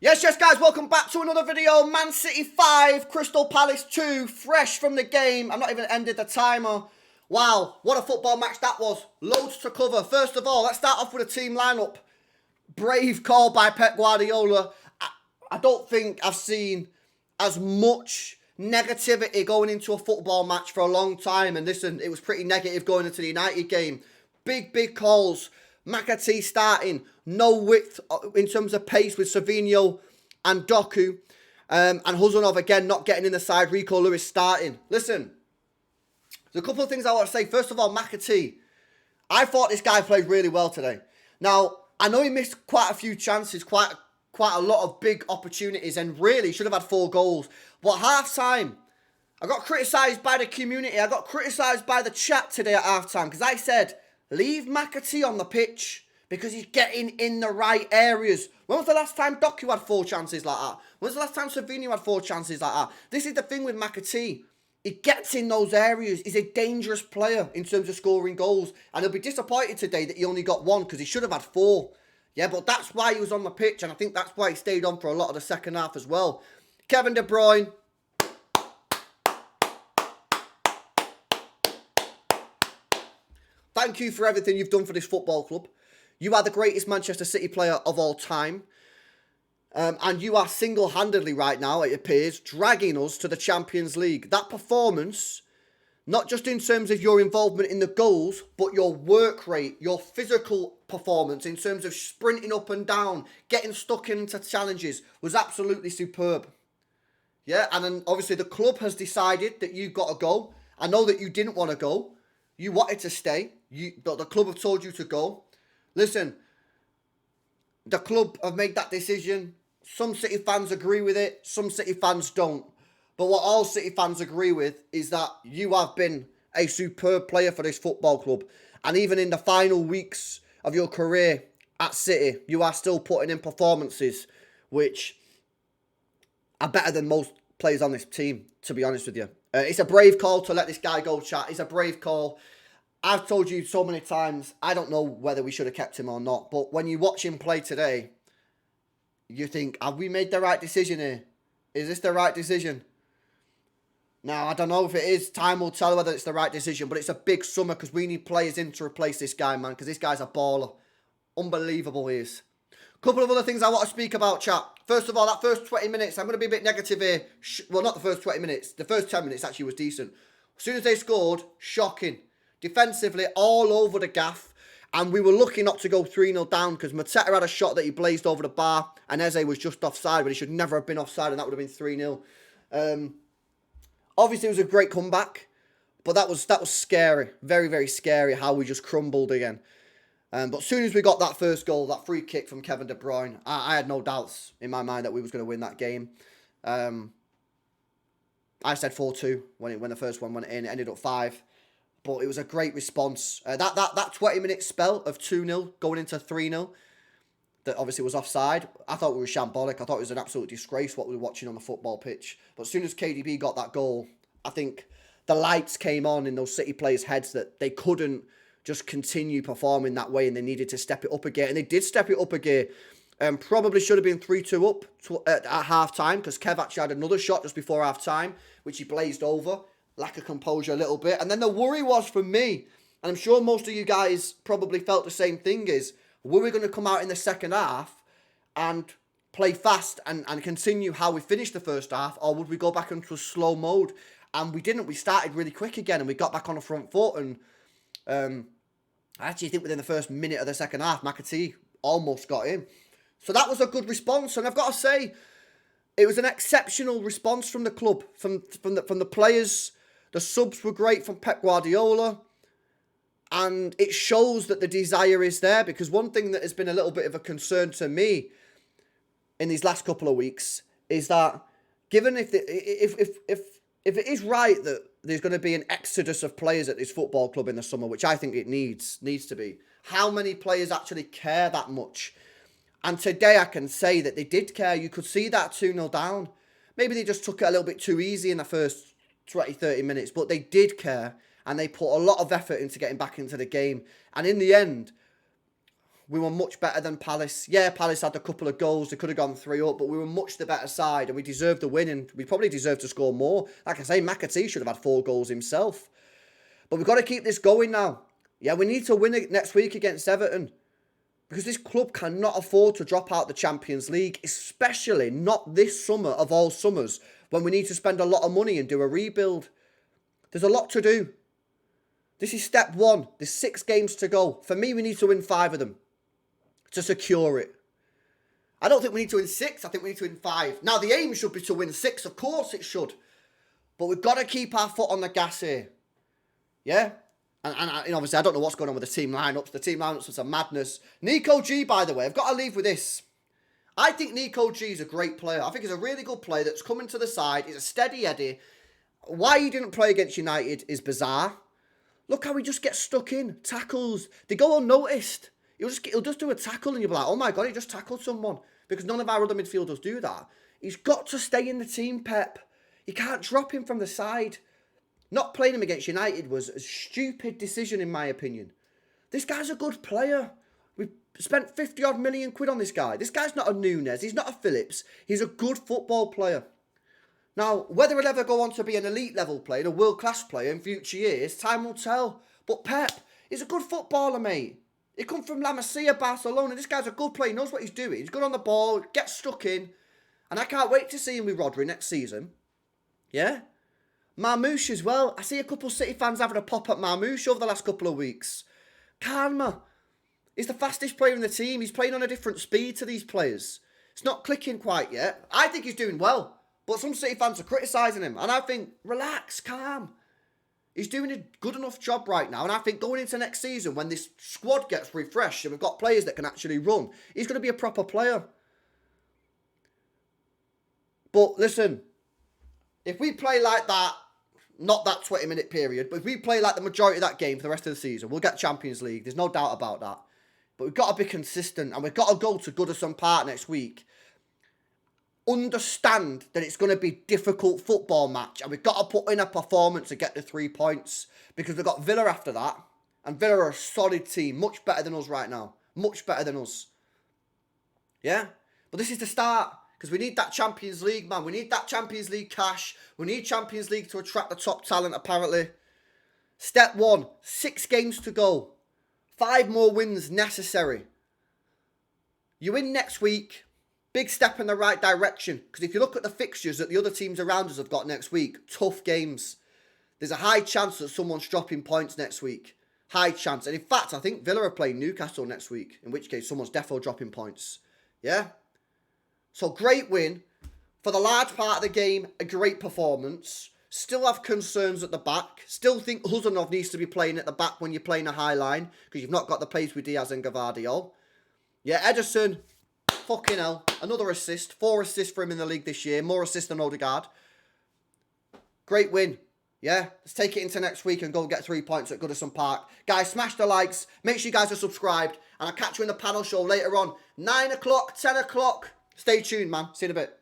Yes, guys, welcome back to another video. Man City 5, Crystal Palace 2, fresh from the game. I'm not even ended the timer. Wow, what a football match that was. Loads to cover. First of all, let's start off with a team lineup. Brave call by Pep Guardiola. I don't think I've seen as much negativity going into a football match for a long time. And listen, it was pretty negative going into the United game. Big calls. McAtee starting, no width in terms of pace with Savinho and Doku. And Huzanov again not getting in the side. Rico Lewis starting. Listen, there's a couple of things I want to say. First of all, McAtee. I thought this guy played really well today. Now, I know he missed quite a few chances, quite a lot of big opportunities, and really should have had 4 goals. But half-time, I got criticised by the community. I got criticised by the chat today at half-time because I said, leave McAtee on the pitch because he's getting in the right areas. When was the last time Doku had 4 chances like that? When was the last time Savinho had 4 chances like that? This is the thing with McAtee. He gets in those areas. He's a dangerous player in terms of scoring goals. And he'll be disappointed today that he only got 1 because he should have had 4. Yeah, but that's why he was on the pitch. And I think that's why he stayed on for a lot of the second half as well. Kevin De Bruyne. Thank you for everything you've done for this football club. You are the greatest Manchester City player of all time. And you are single-handedly right now, it appears, dragging us to the Champions League. That performance, not just in terms of your involvement in the goals, but your work rate, your physical performance in terms of sprinting up and down, getting stuck into challenges, was absolutely superb. Yeah, and then obviously the club has decided that you've got to go. I know that you didn't want to go. You wanted to stay. But the club have told you to go. Listen, the club have made that decision. Some City fans agree with it. Some City fans don't. But what all City fans agree with is that you have been a superb player for this football club. And even in the final weeks of your career at City, you are still putting in performances which are better than most players on this team, to be honest with you. It's a brave call to let this guy go, chat. It's a brave call. I've told you so many times, I don't know whether we should have kept him or not. But when you watch him play today, you think, have we made the right decision here? Is this the right decision? Now, I don't know if it is. Time will tell whether it's the right decision. But it's a big summer because we need players in to replace this guy, man. Because this guy's a baller. Unbelievable he is. Couple of other things I want to speak about, chat. First of all, that first 20 minutes, I'm going to be a bit negative here. Well, not the first 20 minutes. The first 10 minutes actually was decent. As soon as they scored, shocking. Defensively, all over the gaff. And we were lucky not to go 3-0 down because Mateta had a shot that he blazed over the bar. And Eze was just offside, but he should never have been offside, and that would have been 3-0. Obviously, it was a great comeback. But that was scary. Very scary how we just crumbled again. But as soon as we got that first goal, that free kick from Kevin De Bruyne, I had no doubts in my mind that we was going to win that game. I said 4-2 when the first one went in. It ended up 5. But it was a great response. That 20-minute spell of 2-0 going into 3-0, that obviously was offside. I thought we were shambolic. I thought it was an absolute disgrace what we were watching on the football pitch. But as soon as KDB got that goal, I think the lights came on in those City players' heads that they couldn't just continue performing that way and they needed to step it up again. And they did step it up again. Probably should have been 3-2 up at half-time because Kev actually had another shot just before half-time, which he blazed over. Lack of composure a little bit. And then the worry was for me, and I'm sure most of you guys probably felt the same thing, is were we going to come out in the second half and play fast and continue how we finished the first half, or would we go back into a slow mode? And we didn't. We started really quick again and we got back on the front foot. And I actually think within the first minute of the second half, McAtee almost got in. So that was a good response. And I've got to say, it was an exceptional response from the club, from the players. The subs were great from Pep Guardiola. And it shows that the desire is there. Because one thing that has been a little bit of a concern to me in these last couple of weeks is that given if it is right that there's going to be an exodus of players at this football club in the summer, which I think it needs to be, how many players actually care that much? And today I can say that they did care. You could see that 2-0 down. Maybe they just took it a little bit too easy in the first 20, 30 minutes, but they did care and they put a lot of effort into getting back into the game. And in the end, we were much better than Palace. Yeah, Palace had a couple of goals. They could have gone 3-up, but we were much the better side, and we deserved the win, and we probably deserved to score more. Like I say, McAtee should have had 4 goals himself. But we've got to keep this going now. Yeah, we need to win it next week against Everton. Because this club cannot afford to drop out the Champions League, especially not this summer of all summers, when we need to spend a lot of money and do a rebuild. There's a lot to do. This is step 1. There's 6 games to go. For me, we need to win 5 of them to secure it. I don't think we need to win 6. I think we need to win 5. Now, the aim should be to win 6. Of course it should. But we've got to keep our foot on the gas here. Yeah? And obviously, I don't know what's going on with the team lineups. The team lineups was a madness. Nico G, by the way, I've got to leave with this. I think Nico G is a great player. I think he's a really good player that's coming to the side. He's a steady Eddie. Why he didn't play against United is bizarre. Look how he just gets stuck in. Tackles. They go unnoticed. He'll just do a tackle and you'll be like, oh my God, he just tackled someone. Because none of our other midfielders do that. He's got to stay in the team, Pep. You can't drop him from the side. Not playing him against United was a stupid decision, in my opinion. This guy's a good player. We've spent 50-odd million quid on this guy. This guy's not a Nunes. He's not a Phillips. He's a good football player. Now, whether he'll ever go on to be an elite level player, a world-class player in future years, time will tell. But Pep, he's a good footballer, mate. He come from La Masia, Barcelona. This guy's a good player. He knows what he's doing. He's good on the ball, gets stuck in. And I can't wait to see him with Rodri next season. Yeah? Marmoush as well. I see a couple of City fans having a pop at Marmoush over the last couple of weeks. Karma. He's the fastest player in the team. He's playing on a different speed to these players. It's not clicking quite yet. I think he's doing well. But some City fans are criticising him. And I think, relax, calm. He's doing a good enough job right now. And I think going into next season, when this squad gets refreshed and we've got players that can actually run, he's going to be a proper player. But listen, if we play like that, not that 20-minute period, but if we play like the majority of that game for the rest of the season, we'll get Champions League. There's no doubt about that. But we've got to be consistent, and we've got to go to Goodison Park next week. Understand that it's going to be a difficult football match, and we've got to put in a performance to get the 3 points, because we've got Villa after that, and Villa are a solid team, much better than us right now. Much better than us. Yeah? But this is the start. Because we need that Champions League, man. We need that Champions League cash. We need Champions League to attract the top talent, apparently. Step 1, 6 games to go. 5 more wins necessary. You win next week. Big step in the right direction. Because if you look at the fixtures that the other teams around us have got next week, tough games. There's a high chance that someone's dropping points next week. High chance. And in fact, I think Villa are playing Newcastle next week. In which case, someone's definitely dropping points. Yeah? So, great win. For the large part of the game, a great performance. Still have concerns at the back. Still think Huzanov needs to be playing at the back when you're playing a high line. Because you've not got the pace with Diaz and Gavardio. Yeah, Ederson, fucking hell. Another assist. 4 assists for him in the league this year. More assists than Odegaard. Great win. Yeah, let's take it into next week and go and get 3 points at Goodison Park. Guys, smash the likes. Make sure you guys are subscribed. And I'll catch you in the panel show later on. 9 o'clock, 10 o'clock. Stay tuned, man. See you in a bit.